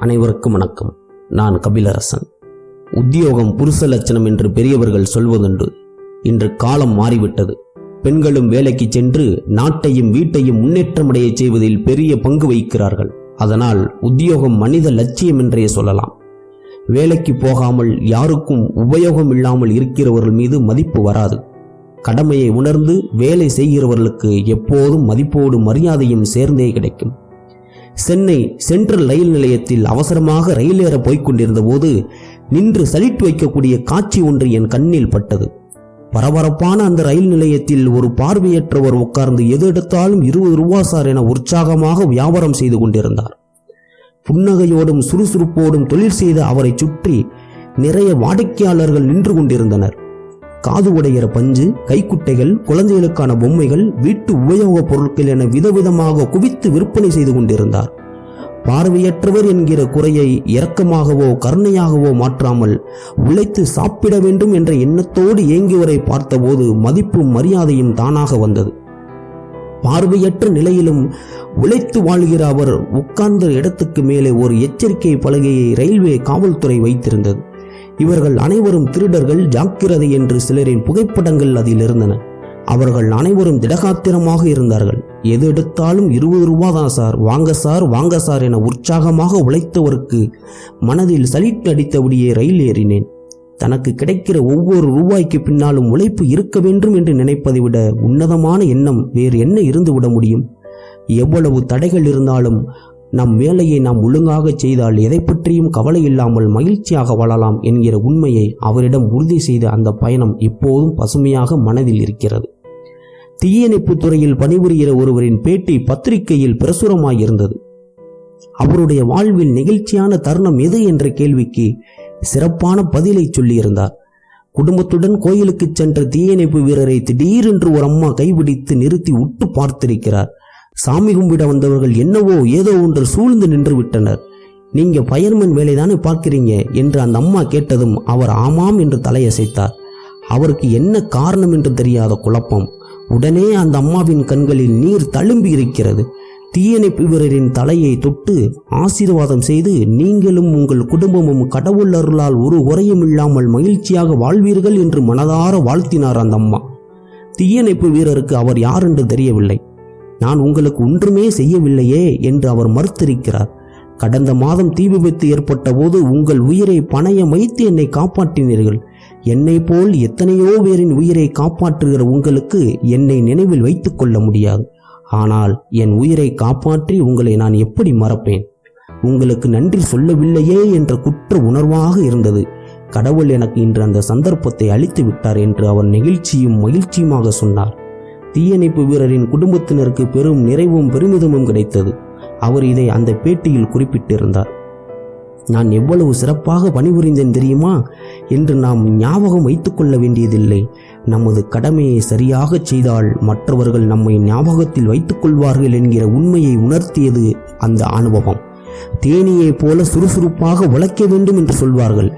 அனைவருக்கும் வணக்கம். நான் லரசன். உத்தியோகம் புருஷ லட்சணம் என்று பெரியவர்கள் சொல்வதுண்டு. இன்று காலம் மாறிவிட்டது. பெண்களும் வேலைக்கு சென்று நாட்டையும் வீட்டையும் முன்னேற்றமடைய செய்வதில் பெரிய பங்கு வகிக்கிறார்கள். அதனால் உத்தியோகம் மனித லட்சியம் என்றே சொல்லலாம். வேலைக்கு போகாமல் யாருக்கும் உபயோகம் இல்லாமல் இருக்கிறவர்கள் மீது மதிப்பு வராது. கடமையை உணர்ந்து வேலை செய்கிறவர்களுக்கு எப்போதும் மதிப்போடு மரியாதையும் சேர்ந்தே கிடைக்கும். சென்னை சென்ட்ரல் ரயில் நிலையத்தில் அவசரமாக ரயில் ஏற போய்கொண்டிருந்த போது நின்று சலிட்டு வைக்கக்கூடிய காட்சி ஒன்று என் கண்ணில் பட்டது. பரபரப்பான அந்த ரயில் நிலையத்தில் ஒரு பார்வையற்றவர் உட்கார்ந்து எது எடுத்தாலும் 20 ரூபா சார் என உற்சாகமாக வியாபாரம் செய்து கொண்டிருந்தார். புன்னகையோடும் சுறுசுறுப்போடும் தொழில் செய்த அவரை சுற்றி நிறைய வாடிக்கையாளர்கள் நின்று கொண்டிருந்தனர். காது உடைகிற பஞ்சு, கைக்குட்டைகள், குழந்தைகளுக்கான பொம்மைகள், வீட்டு உபயோகப் பொருட்கள் என விதவிதமாக குவித்து விற்பனை செய்து கொண்டிருந்தார். பார்வையற்றவர் என்கிற குறையை இரக்கமாகவோ கருணையாகவோ மாற்றாமல் உழைத்து சாப்பிட வேண்டும் என்ற எண்ணத்தோடு ஏங்கியவரை பார்த்தபோது மதிப்பும் மரியாதையும் தானாக வந்தது. பார்வையற்ற நிலையிலும் உழைத்து வாழ்கிற அவர் உட்கார்ந்த இடத்துக்கு மேலே ஒரு எச்சரிக்கை பலகையை ரயில்வே காவல்துறை வைத்திருந்தது. இவர்கள் அனைவரும் திருடர்கள், ஜாக்கிரதை என்று சிலரின் புகைப்படங்கள் அதில் இருந்தன. அவர்கள் அனைவரும் திடகாத்திரமாக இருந்தார்கள். எது எடுத்தாலும் 20 ரூபா தான் சார், வாங்க சார், வாங்க சார் என உற்சாகமாக உழைத்தவருக்கு மனதில் சலிட்டு அடித்தபடியே ரயில் ஏறினேன். தனக்கு கிடைக்கிற ஒவ்வொரு ரூபாய்க்கு பின்னாலும் உழைப்பு இருக்க வேண்டும் என்று நினைப்பதை விட உன்னதமான எண்ணம் வேறு என்ன இருந்து விட முடியும்? எவ்வளவு தடைகள் இருந்தாலும் நம் வேலையை நாம் ஒழுங்காக செய்தால் எதை பற்றியும் கவலை இல்லாமல் மகிழ்ச்சியாக வாழலாம் என்கிற உண்மையை அவரிடம் உறுதி செய்த அந்த பயணம் இப்போதும் பசுமையாக மனதில் இருக்கிறது. தீயணைப்பு துறையில் பணிபுரிகிற ஒருவரின் பேட்டி பத்திரிகையில் பிரசுரமாயிருந்தது. அவருடைய வாழ்வில் நெகிழ்ச்சியான தருணம் எது என்ற கேள்விக்கு சிறப்பான பதிலை சொல்லியிருந்தார். குடும்பத்துடன் கோயிலுக்கு சென்ற தீயணைப்பு வீரரை திடீரென்று ஒரு அம்மா கைபிடித்து நிறுத்தி உட்டு பார்த்திருக்கிறார். சாமி கும்பிட வந்தவர்கள் என்னவோ ஏதோ ஒன்று சூழ்ந்து நின்று விட்டனர். நீங்க பயர்மன் வேலைதானே பார்க்கிறீங்க என்று அந்த அம்மா கேட்டதும் அவர் ஆமாம் என்று தலையசைத்தார். அவருக்கு என்ன காரணம் என்று தெரியாத குழப்பம். உடனே அந்த அம்மாவின் கண்களில் நீர் தழும்பி இருக்கிறது. தீயணைப்பு வீரரின் தலையை தொட்டு ஆசீர்வாதம் செய்து நீங்களும் உங்கள் குடும்பமும் கடவுள் அருளால் ஒரு குறையும் இல்லாமல் மகிழ்ச்சியாக வாழ்வீர்கள் என்று மனதார வாழ்த்தினார் அந்த அம்மா. தீயணைப்பு வீரருக்கு அவர் யார் என்று தெரியவில்லை. நான் உங்களுக்கு ஒன்றுமே செய்யவில்லையே என்று அவர் மறுத்திருக்கிறார். கடந்த மாதம் தீ விபத்து ஏற்பட்ட போது உங்கள் உயிரை பணயம் வைத்து என்னை காப்பாற்றினீர்கள். என்னை போல் எத்தனையோ பேரின் உயிரை காப்பாற்றுகிற உங்களுக்கு என்னை நினைவில் வைத்துக் கொள்ள முடியாது. ஆனால் என் உயிரை காப்பாற்றி உங்களை நான் எப்படி மறப்பேன்? உங்களுக்கு நன்றி சொல்லவில்லையே என்ற குற்ற உணர்வாக இருந்தது. கடவுள் எனக்கு இன்று அந்த சந்தர்ப்பத்தை அளித்து விட்டார் என்று அவர் நெகிழ்ச்சியும் மகிழ்ச்சியுமாக சொன்னார். தீயணைப்பு வீரரின் குடும்பத்தினருக்கு பெரும் நிறைவும் பெருமிதமும் கிடைத்தது. அவர் இதை அந்த பேட்டியில் குறிப்பிட்டிருந்தார். நான் எவ்வளவு சிறப்பாக பணிபுரிந்தேன் தெரியுமா என்று நாம் ஞாபகம் வைத்துக் கொள்ள வேண்டியதில்லை. நமது கடமையை சரியாக செய்தால் மற்றவர்கள் நம்மை ஞாபகத்தில் வைத்துக் கொள்வார்கள் என்கிற உண்மையை உணர்த்தியது அந்த அனுபவம். தேனீயை போல சுறுசுறுப்பாக உழைக்க வேண்டும் என்று சொல்வார்கள்.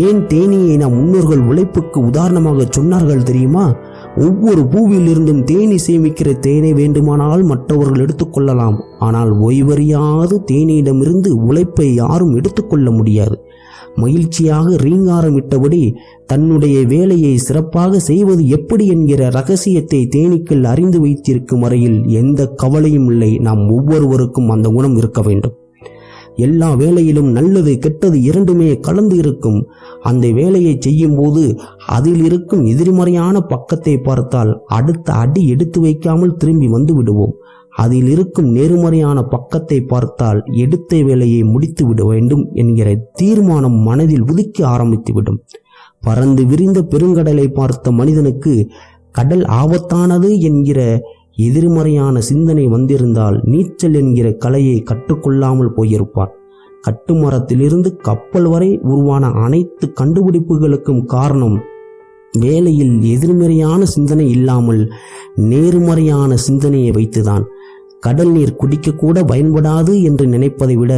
ஏன் தேனீயை நம் முன்னோர்கள் உழைப்புக்கு உதாரணமாக சொன்னார்கள் தெரியுமா? ஒவ்வொரு பூவில் இருந்தும் தேனி சேமிக்கிற தேனை வேண்டுமானால் மற்றவர்கள் எடுத்துக்கொள்ளலாம். ஆனால் ஓய்வறியாது தேனியிடமிருந்து உழைப்பை யாரும் எடுத்துக்கொள்ள முடியாது. மகிழ்ச்சியாக ரீங்காரமிட்டபடி தன்னுடைய வேலையை சிறப்பாக செய்வது எப்படி என்கிற ரகசியத்தை தேனீக்கள் அறிந்து வைத்திருக்கும் வரையில் எந்த கவலையும் இல்லை. நாம் ஒவ்வொருவருக்கும் அந்த குணம் இருக்க வேண்டும். எல்லா வேலையிலும் நல்லது கெட்டது இரண்டுமே கலந்து இருக்கும். அந்த வேலையை செய்யும் போது அதில் இருக்கும் எதிர்மறையான பக்கத்தை பார்த்தால் அடுத்த அடி எடுத்து வைக்காமல் திரும்பி வந்து விடுவோம். அதில் இருக்கும் நேர்மறையான பக்கத்தை பார்த்தால் எடுத்த வேலையை முடித்து விட வேண்டும் என்கிற தீர்மானம் மனதில் உதிக்க ஆரம்பித்துவிடும். பறந்து விரிந்த பெருங்கடலை பார்த்த மனிதனுக்கு கடல் ஆபத்தானது என்கிற எதிர்மறையான சிந்தனை வந்திருந்தால் நீச்சல் என்கிற கலையை கற்றுக்கொள்ளாமல் போயிருப்பார். கட்டுமரத்திலிருந்து கப்பல் வரை உருவான அனைத்து கண்டுபிடிப்புகளுக்கும் காரணம் வேலையில் எதிர்மறையான சிந்தனை இல்லாமல் நேர்மறையான சிந்தனையை வைத்துதான். கடல் நீர் குடிக்க கூட பயன்படாது என்று நினைப்பதை விட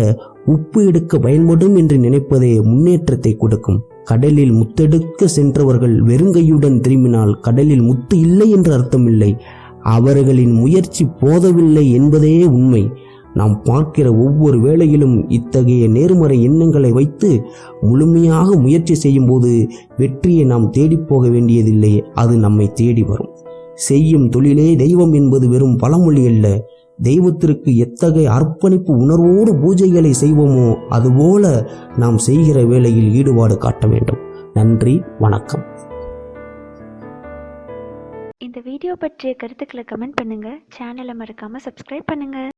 உப்பு எடுக்க பயன்படும் என்று நினைப்பதே முன்னேற்றத்தை கொடுக்கும். கடலில் முத்தெடுக்க சென்றவர்கள் வெறுங்கையுடன் திரும்பினால் கடலில் முத்து இல்லை என்று அர்த்தமில்லை. அவர்களின் முயற்சி போதவில்லை என்பதே உண்மை. நாம் பார்க்கிற ஒவ்வொரு வேளையிலும் இத்தகைய நேர்மறை எண்ணங்களை வைத்து முழுமையாக முயற்சி செய்யும்போது வெற்றியை நாம் தேடிப்போக வேண்டியதில்லை, அது நம்மை தேடி வரும். செய்யும் தொழிலே தெய்வம் என்பது வெறும் பழமொழி அல்ல. தெய்வத்திற்கு எத்தகைய அர்ப்பணிப்பு உணர்வோடு பூஜைகளை செய்வோமோ அதுபோல நாம் செய்கிற வேளையில் ஈடுபாடு காட்ட வேண்டும். நன்றி, வணக்கம். இந்த வீடியோ பற்றிய கருத்துக்களை கமெண்ட் பண்ணுங்க. சேனலை மறக்காம சப்ஸ்கிரைப் பண்ணுங்க.